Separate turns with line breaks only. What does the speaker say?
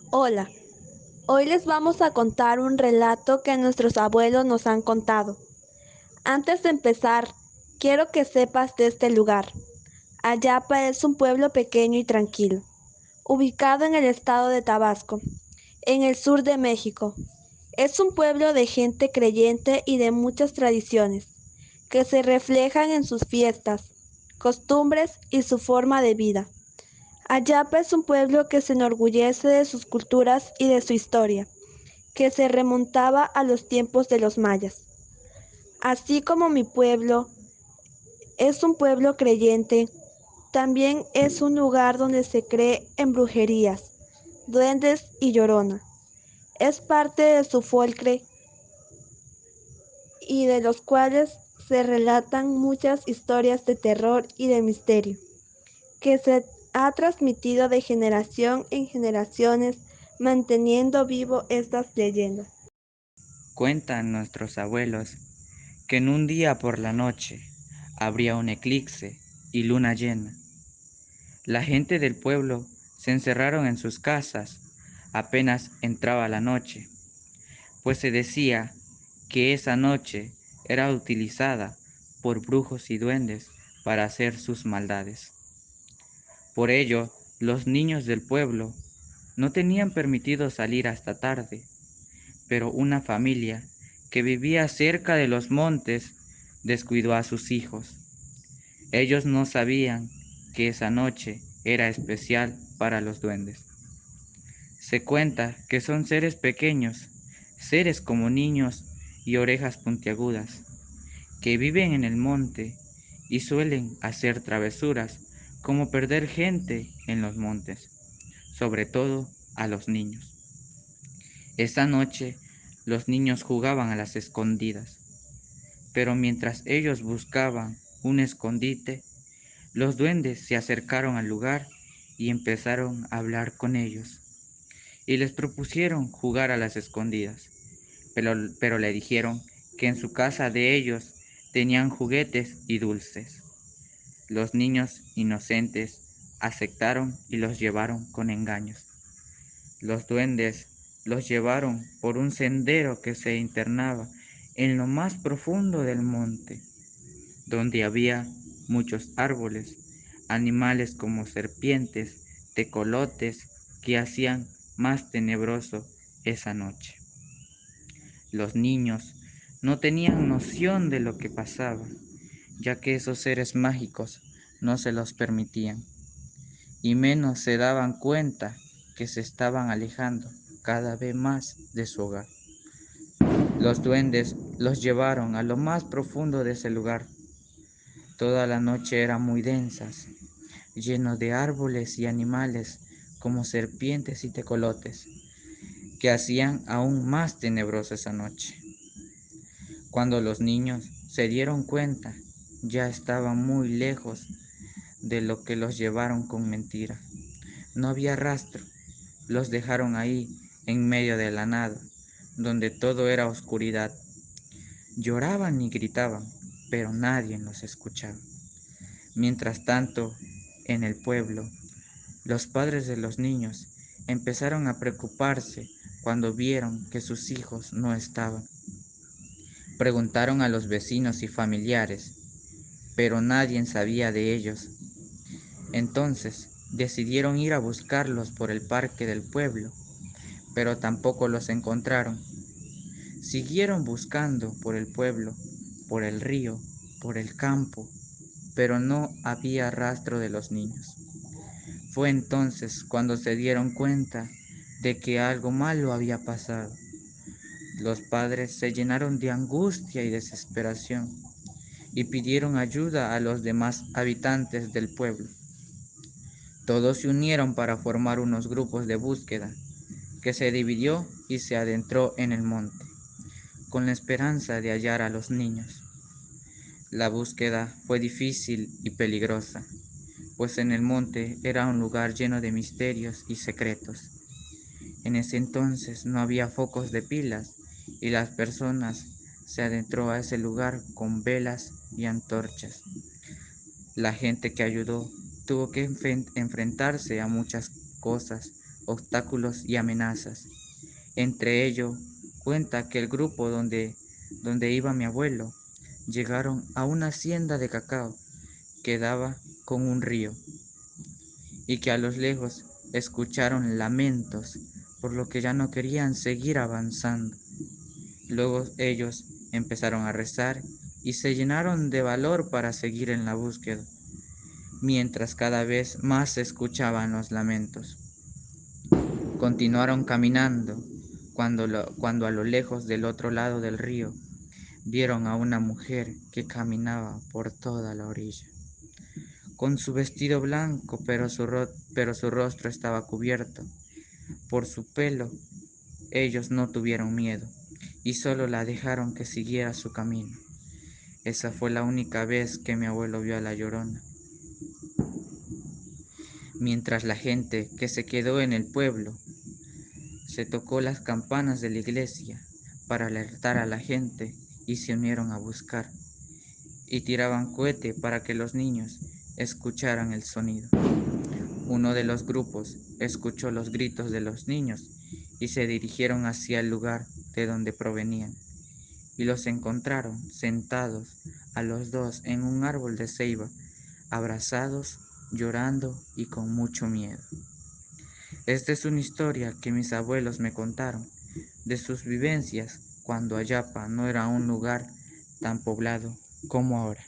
Hola, hoy les vamos a contar un relato que nuestros abuelos nos han contado. Antes de empezar, quiero que sepas de este lugar. Ayapa es un pueblo pequeño y tranquilo, ubicado en el estado de Tabasco, en el sur de México. Es un pueblo de gente creyente y de muchas tradiciones, que se reflejan en sus fiestas, costumbres y su forma de vida. Ayapa es un pueblo que se enorgullece de sus culturas y de su historia, que se remontaba a los tiempos de los mayas. Así como mi pueblo es un pueblo creyente, también es un lugar donde se cree en brujerías, duendes y llorona. Es parte de su folclore y de los cuales se relatan muchas historias de terror y de misterio, que se ha transmitido de generación en generaciones, manteniendo vivo estas leyendas.
Cuentan nuestros abuelos que en un día por la noche habría un eclipse y luna llena. La gente del pueblo se encerraron en sus casas apenas entraba la noche, pues se decía que esa noche era utilizada por brujos y duendes para hacer sus maldades. Por ello, los niños del pueblo no tenían permitido salir hasta tarde, pero una familia que vivía cerca de los montes descuidó a sus hijos. Ellos no sabían que esa noche era especial para los duendes. Se cuenta que son seres pequeños, seres como niños y orejas puntiagudas, que viven en el monte y suelen hacer travesuras como perder gente en los montes, sobre todo a los niños. Esa noche los niños jugaban a las escondidas, pero mientras ellos buscaban un escondite, los duendes se acercaron al lugar y empezaron a hablar con ellos, y les propusieron jugar a las escondidas, pero le dijeron que en su casa de ellos tenían juguetes y dulces. Los niños inocentes aceptaron y los llevaron con engaños. Los duendes los llevaron por un sendero que se internaba en lo más profundo del monte, donde había muchos árboles, animales como serpientes, tecolotes, que hacían más tenebroso esa noche. Los niños no tenían noción de lo que pasaba, ya que esos seres mágicos no se los permitían, y menos se daban cuenta que se estaban alejando cada vez más de su hogar. Los duendes los llevaron a lo más profundo de ese lugar. Toda la noche era muy densa, lleno de árboles y animales como serpientes y tecolotes, que hacían aún más tenebrosa esa noche. Cuando los niños se dieron cuenta, ya estaban muy lejos de lo que los llevaron con mentira. No había rastro, los dejaron ahí en medio de la nada, donde todo era oscuridad. Lloraban y gritaban, pero nadie los escuchaba. Mientras tanto, en el pueblo, los padres de los niños empezaron a preocuparse cuando vieron que sus hijos no estaban. Preguntaron a los vecinos y familiares, pero nadie sabía de ellos. Entonces decidieron ir a buscarlos por el parque del pueblo, pero tampoco los encontraron. Siguieron buscando por el pueblo, por el río, por el campo, pero no había rastro de los niños. Fue entonces cuando se dieron cuenta de que algo malo había pasado. Los padres se llenaron de angustia y desesperación y pidieron ayuda a los demás habitantes del pueblo. Todos se unieron para formar unos grupos de búsqueda, que se dividió y se adentró en el monte, con la esperanza de hallar a los niños. La búsqueda fue difícil y peligrosa, pues en el monte era un lugar lleno de misterios y secretos. En ese entonces no había focos de pilas y las personas se adentró a ese lugar con velas y antorchas. La gente que ayudó tuvo que enfrentarse a muchas cosas obstáculos y amenazas. Entre ello, cuenta que el grupo donde iba mi abuelo llegaron a una hacienda de cacao que daba con un río y que a lo lejos escucharon lamentos, por lo que ya no querían seguir avanzando. Luego ellos empezaron a rezar y se llenaron de valor para seguir en la búsqueda, mientras cada vez más se escuchaban los lamentos. Continuaron caminando cuando a lo lejos del otro lado del río vieron a una mujer que caminaba por toda la orilla, con su vestido blanco, pero su rostro estaba cubierto por su pelo. Ellos no tuvieron miedo y solo la dejaron que siguiera su camino. Esa fue la única vez que mi abuelo vio a la Llorona. Mientras la gente que se quedó en el pueblo se tocó las campanas de la iglesia para alertar a la gente y se unieron a buscar y tiraban cohete para que los niños escucharan el sonido. Uno de los grupos escuchó los gritos de los niños y se dirigieron hacia el lugar de donde provenían y los encontraron sentados a los dos en un árbol de ceiba, abrazados, llorando y con mucho miedo. Esta es una historia que mis abuelos me contaron de sus vivencias cuando Ayapa no era un lugar tan poblado como ahora.